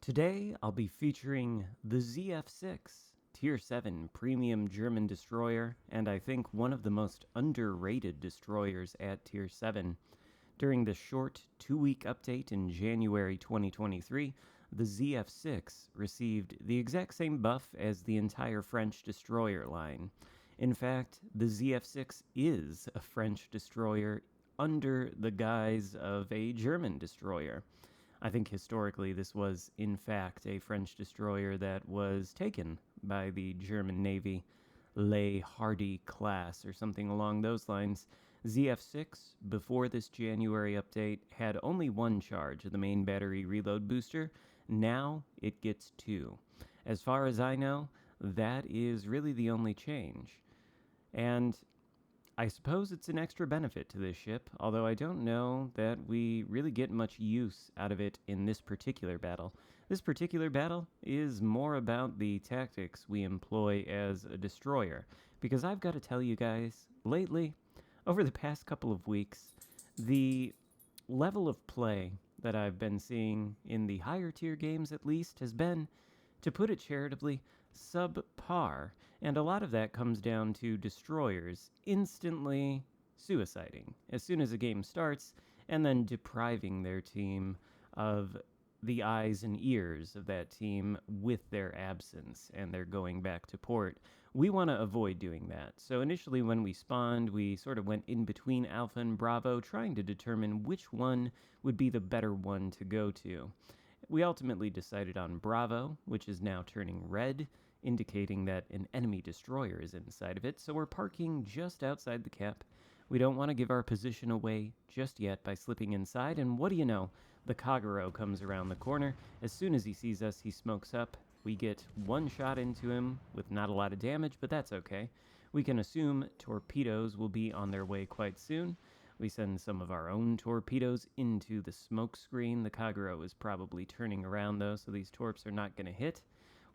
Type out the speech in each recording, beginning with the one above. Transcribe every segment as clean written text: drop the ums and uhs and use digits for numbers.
Today, I'll be featuring the ZF-6, Tier 7 premium German destroyer, and I think one of the most underrated destroyers at Tier 7. During the short 2-week update in January 2023, the ZF-6 received the exact same buff as the entire French destroyer line. In fact, the ZF-6 is a French destroyer under the guise of a German destroyer. I think historically this was, in fact, a French destroyer that was taken by the German Navy, Le Hardy class, or something along those lines. ZF-6, before this January update, had only one charge of the main battery reload booster. Now it gets two. As far as I know, that is really the only change. And I suppose it's an extra benefit to this ship, although I don't know that we really get much use out of it in this particular battle. This particular battle is more about the tactics we employ as a destroyer, because I've got to tell you guys, lately, over the past couple of weeks, the level of play that I've been seeing in the higher tier games at least has been, to put it charitably, subpar, and a lot of that comes down to destroyers instantly suiciding as soon as a game starts, and then depriving their team of the eyes and ears of that team with their absence, and they're going back to port. We want to avoid doing that. So initially when we spawned, we sort of went in between Alpha and Bravo, trying to determine which one would be the better one to go to. We ultimately decided on Bravo, which is now turning red, indicating that an enemy destroyer is inside of it, so we're parking just outside the cap. We don't want to give our position away just yet by slipping inside, and what do you know? The Kagero comes around the corner. As soon as he sees us, he smokes up. We get one shot into him with not a lot of damage, but that's okay. We can assume torpedoes will be on their way quite soon. We send some of our own torpedoes into the smoke screen. The Kagero is probably turning around, though, so these torps are not going to hit.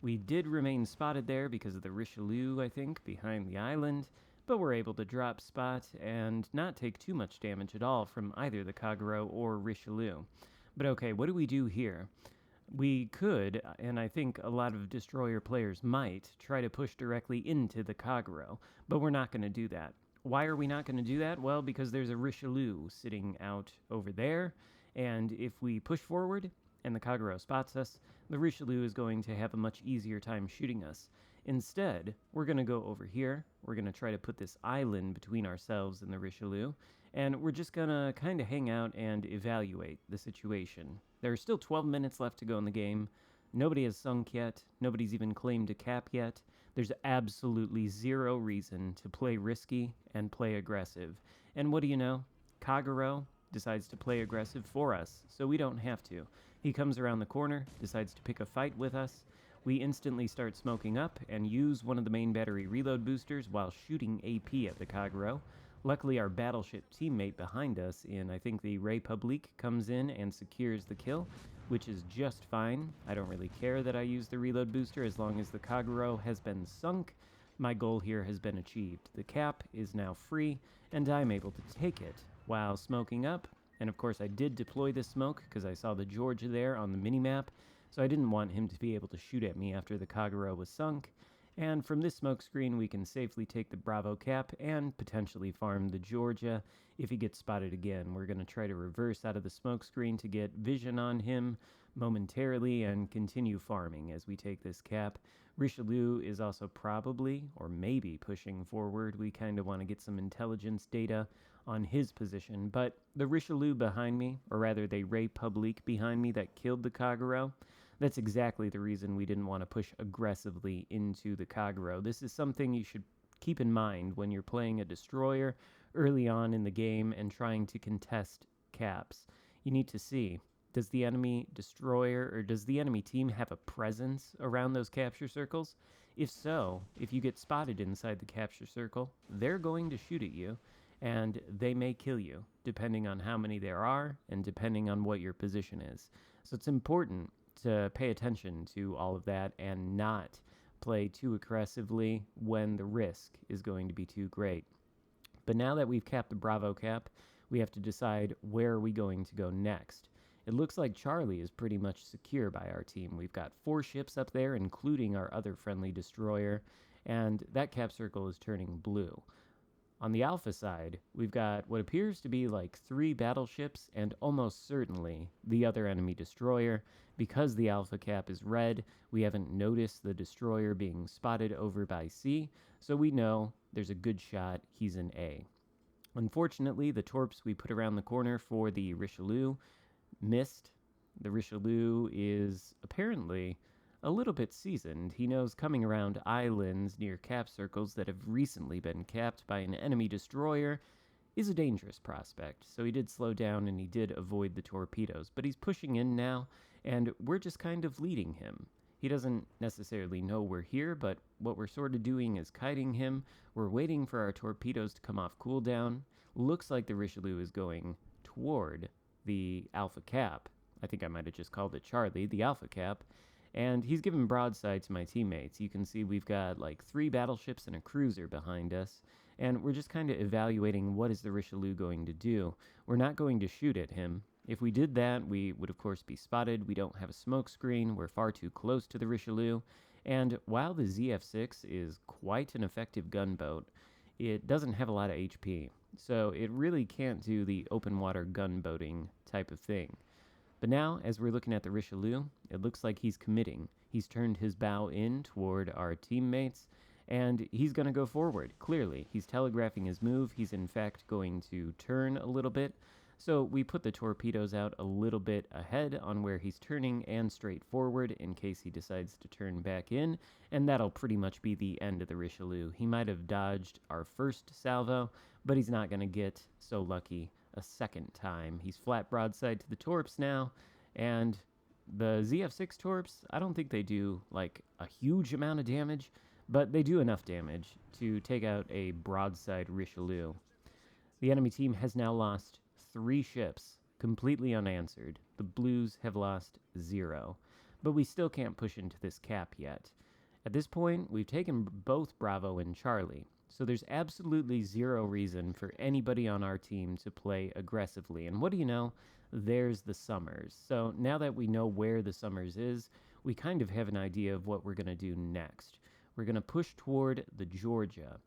We did remain spotted there because of the Richelieu, I think, behind the island, but we're able to drop spot and not take too much damage at all from either the Kagero or Richelieu. But okay, what do we do here? We could, and I think a lot of destroyer players might, try to push directly into the Kagero, but we're not going to do that. Why are we not going to do that? Well, because there's a Richelieu sitting out over there, and if we push forward and the Kagero spots us, the Richelieu is going to have a much easier time shooting us. Instead, we're going to go over here. We're going to try to put this island between ourselves and the Richelieu, and we're just going to kind of hang out and evaluate the situation. There are still 12 minutes left to go in the game. Nobody has sunk yet. Nobody's even claimed a cap yet. There's absolutely zero reason to play risky and play aggressive. And what do you know? Kagero decides to play aggressive for us, so we don't have to. He comes around the corner, decides to pick a fight with us. We instantly start smoking up and use one of the main battery reload boosters while shooting AP at the Kagero. Luckily, our battleship teammate behind us in, I think, the Republique comes in and secures the kill, which is just fine. I don't really care that I use the reload booster as long as the Kagero has been sunk. My goal here has been achieved. The cap is now free, and I'm able to take it while smoking up. And of course, I did deploy this smoke because I saw the Georgia there on the minimap, so I didn't want him to be able to shoot at me after the Kagero was sunk. And from this smoke screen, we can safely take the Bravo cap and potentially farm the Georgia if he gets spotted again. We're going to try to reverse out of the smoke screen to get vision on him momentarily and continue farming as we take this cap. Richelieu is also probably, or maybe, pushing forward. We kind of want to get some intelligence data on his position. But the Richelieu behind me, or rather the Republique behind me that killed the Kagero, that's exactly the reason we didn't want to push aggressively into the Kagero. This is something you should keep in mind when you're playing a destroyer early on in the game and trying to contest caps. You need to see, does the enemy destroyer or does the enemy team have a presence around those capture circles? If so, if you get spotted inside the capture circle, they're going to shoot at you, and they may kill you, depending on how many there are and depending on what your position is. So it's important to pay attention to all of that and not play too aggressively when the risk is going to be too great. But now that we've capped the Bravo cap, we have to decide where are we going to go next. It looks like Charlie is pretty much secure by our team. We've got 4 ships up there, including our other friendly destroyer, and that cap circle is turning blue. On the Alpha side, we've got what appears to be like 3 battleships and almost certainly the other enemy destroyer. Because the Alpha cap is red, we haven't noticed the destroyer being spotted over by C, so we know there's a good shot he's in A. Unfortunately, the torps we put around the corner for the Richelieu missed. The Richelieu is apparently a little bit seasoned. He knows coming around islands near cap circles that have recently been capped by an enemy destroyer is a dangerous prospect, so he did slow down and he did avoid the torpedoes, but he's pushing in now, and we're just kind of leading him. He doesn't necessarily know we're here, but what we're sort of doing is kiting him. We're waiting for our torpedoes to come off cooldown. Looks like the Richelieu is going toward the Alpha cap. I think I might have just called it Charlie, the Alpha cap. And he's giving broadside to my teammates. You can see we've got like 3 battleships and a cruiser behind us. And we're just kind of evaluating what is the Richelieu going to do. We're not going to shoot at him. If we did that, we would of course be spotted. We don't have a smoke screen. We're far too close to the Richelieu. And while the ZF6 is quite an effective gunboat, it doesn't have a lot of HP. So it really can't do the open water gunboating type of thing. But now, as we're looking at the Richelieu, it looks like he's committing. He's turned his bow in toward our teammates, and he's going to go forward, clearly. He's telegraphing his move. He's, in fact, going to turn a little bit. So we put the torpedoes out a little bit ahead on where he's turning and straight forward in case he decides to turn back in, and that'll pretty much be the end of the Richelieu. He might have dodged our first salvo, but he's not going to get so lucky a second time. He's flat broadside to the torps now, and the ZF6 torps, I don't think they do like a huge amount of damage, but they do enough damage to take out a broadside Richelieu. The enemy team has now lost 3 ships, completely unanswered. The Blues have lost 0, but we still can't push into this cap yet. At this point, we've taken both Bravo and Charlie, so there's absolutely 0 reason for anybody on our team to play aggressively. And what do you know? There's the Summers. So now that we know where the Summers is, we kind of have an idea of what we're going to do next. We're going to push toward the Georgia.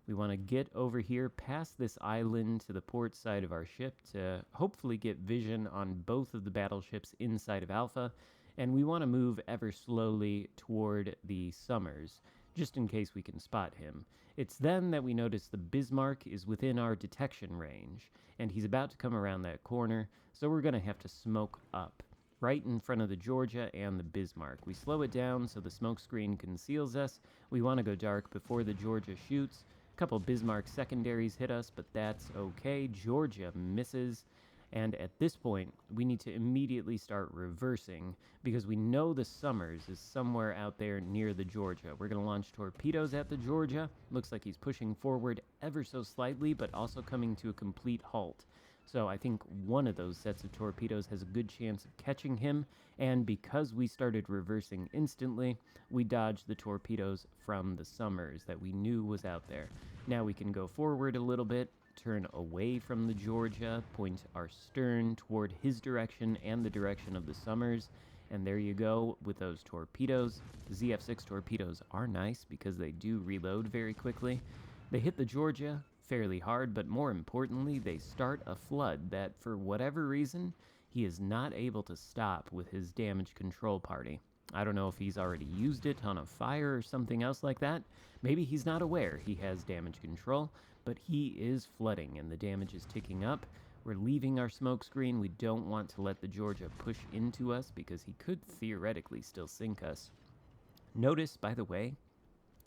We want to get over here past this island to the port side of our ship to hopefully get vision on both of the battleships inside of Alpha, and we want to move ever slowly toward the Summers, just in case we can spot him. It's then that we notice the Bismarck is within our detection range, and he's about to come around that corner, so we're going to have to smoke up, right in front of the Georgia and the Bismarck. We slow it down so the smoke screen conceals us. We want to go dark before the Georgia shoots. A couple Bismarck secondaries hit us, but that's okay. Georgia misses. And at this point, we need to immediately start reversing because we know the Summers is somewhere out there near the Georgia. We're going to launch torpedoes at the Georgia. Looks like he's pushing forward ever so slightly, but also coming to a complete halt. So I think one of those sets of torpedoes has a good chance of catching him, and because we started reversing instantly, we dodged the torpedoes from the Summers that we knew was out there. Now we can go forward a little bit, turn away from the Georgia, point our stern toward his direction and the direction of the Summers, and there you go with those torpedoes. ZF6 torpedoes are nice because they do reload very quickly. They hit the Georgia fairly hard, but more importantly, they start a flood that, for whatever reason, he is not able to stop with his damage control party. I don't know if he's already used it on a fire or something else like that. Maybe he's not aware he has damage control, but he is flooding and the damage is ticking up. We're leaving our smoke screen. We don't want to let the Georgia push into us because he could theoretically still sink us. Notice, by the way,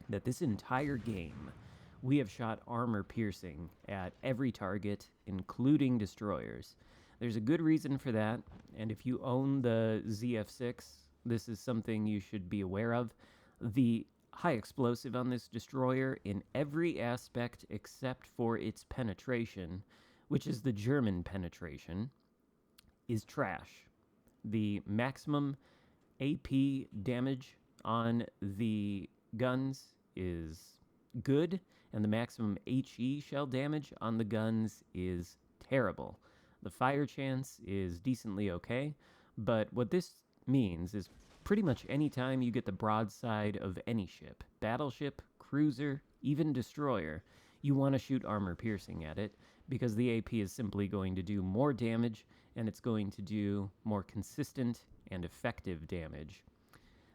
that this entire game, we have shot armor piercing at every target, including destroyers. There's a good reason for that, and if you own the ZF6, this is something you should be aware of. The high explosive on this destroyer in every aspect except for its penetration, which is the German penetration, is trash. The maximum AP damage on the guns is good, and the maximum HE shell damage on the guns is terrible. The fire chance is decently okay, but what this means is pretty much any time you get the broadside of any ship, battleship, cruiser, even destroyer, you want to shoot armor piercing at it, because the AP is simply going to do more damage, and it's going to do more consistent and effective damage.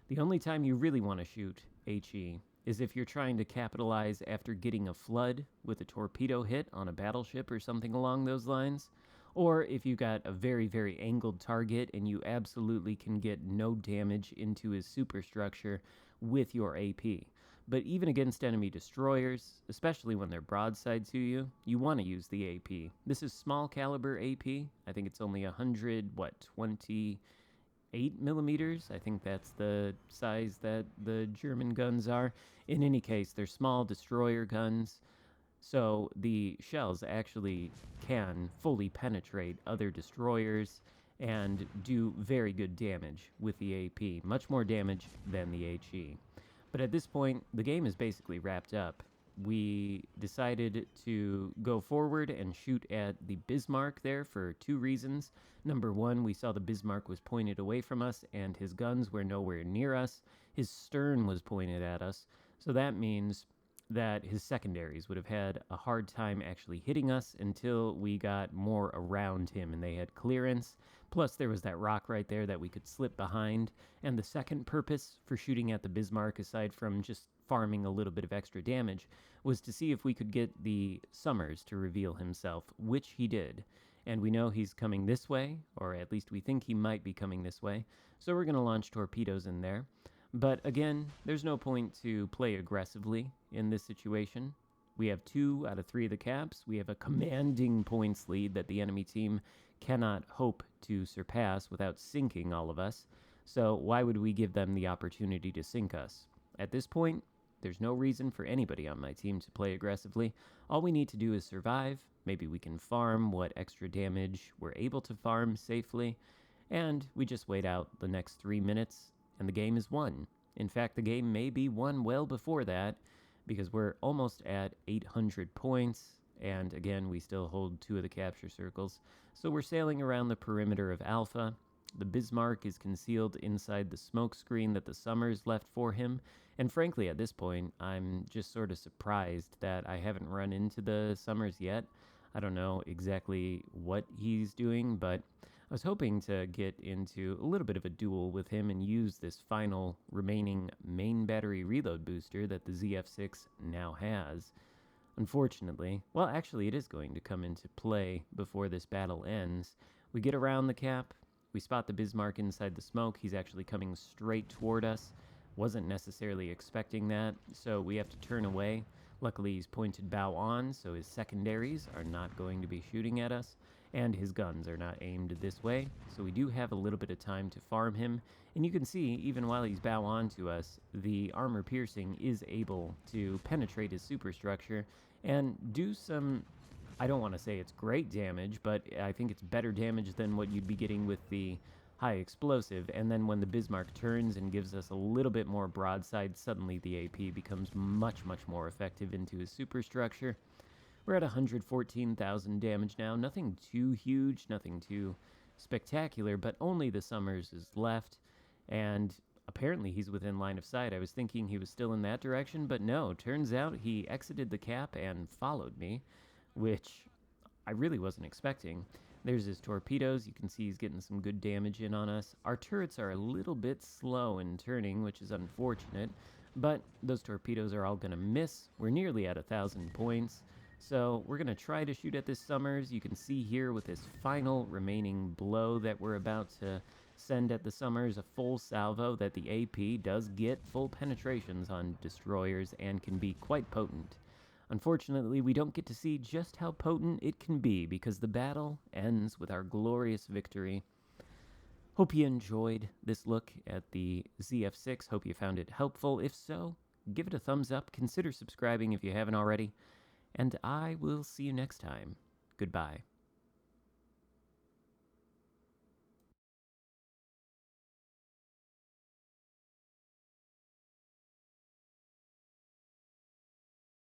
The only time you really want to shoot HE is if you're trying to capitalize after getting a flood with a torpedo hit on a battleship or something along those lines, or if you got a very, very angled target and you absolutely can get no damage into his superstructure with your AP. But even against enemy destroyers, especially when they're broadside to you, you want to use the AP. This is small caliber AP. I think it's only 28 millimeters. I think that's the size that the German guns are. In any case, they're small destroyer guns, so the shells actually can fully penetrate other destroyers and do very good damage with the AP, much more damage than the HE. But at this point, the game is basically wrapped up. We decided to go forward and shoot at the Bismarck there for two reasons. Number one, we saw the Bismarck was pointed away from us and his guns were nowhere near us. His stern was pointed at us, so that means that his secondaries would have had a hard time actually hitting us until we got more around him and they had clearance. Plus, there was that rock right there that we could slip behind. And the second purpose for shooting at the Bismarck, aside from just farming a little bit of extra damage, was to see if we could get the Summers to reveal himself, which he did. And we know he's coming this way, or at least we think he might be coming this way, so we're going to launch torpedoes in there. But again, there's no point to play aggressively in this situation. We have 2 out of 3 of the caps. We have a commanding points lead that the enemy team cannot hope to surpass without sinking all of us. So why would we give them the opportunity to sink us? At this point, there's no reason for anybody on my team to play aggressively. All we need to do is survive. Maybe we can farm what extra damage we're able to farm safely. And we just wait out the next 3 minutes, and the game is won. In fact, the game may be won well before that, because we're almost at 800 points, and again, we still hold 2 of the capture circles. So we're sailing around the perimeter of Alpha. The Bismarck is concealed inside the smoke screen that the Summers left for him, and frankly, at this point, I'm just sort of surprised that I haven't run into the Summers yet. I don't know exactly what he's doing, but I was hoping to get into a little bit of a duel with him and use this final remaining main battery reload booster that the ZF6 now has. Unfortunately, well, actually, it is going to come into play before this battle ends. We get around the cap, we spot the Bismarck inside the smoke. He's actually coming straight toward us. Wasn't necessarily expecting that, so we have to turn away. Luckily, he's pointed bow on, so his secondaries are not going to be shooting at us, and his guns are not aimed this way, so we do have a little bit of time to farm him. And you can see, even while he's bow on to us, the armor piercing is able to penetrate his superstructure and do some, I don't want to say it's great damage, but I think it's better damage than what you'd be getting with the high explosive. And then when the Bismarck turns and gives us a little bit more broadside, suddenly the AP becomes much, much more effective into his superstructure. We're at 114,000 damage now. Nothing too huge, nothing too spectacular, but only the Summers is left, and apparently he's within line of sight. I was thinking he was still in that direction, but no, turns out he exited the cap and followed me, which I really wasn't expecting. There's his torpedoes. You can see he's getting some good damage in on us. Our turrets are a little bit slow in turning, which is unfortunate, but those torpedoes are all going to miss. We're nearly at 1,000 points. So we're going to try to shoot at this Summers. You can see here with this final remaining blow that we're about to send at the Summers, a full salvo that the AP does get full penetrations on destroyers and can be quite potent. Unfortunately, we don't get to see just how potent it can be because the battle ends with our glorious victory. Hope you enjoyed this look at the ZF6. Hope you found it helpful. If so, give it a thumbs up. Consider subscribing if you haven't already. And I will see you next time. Goodbye.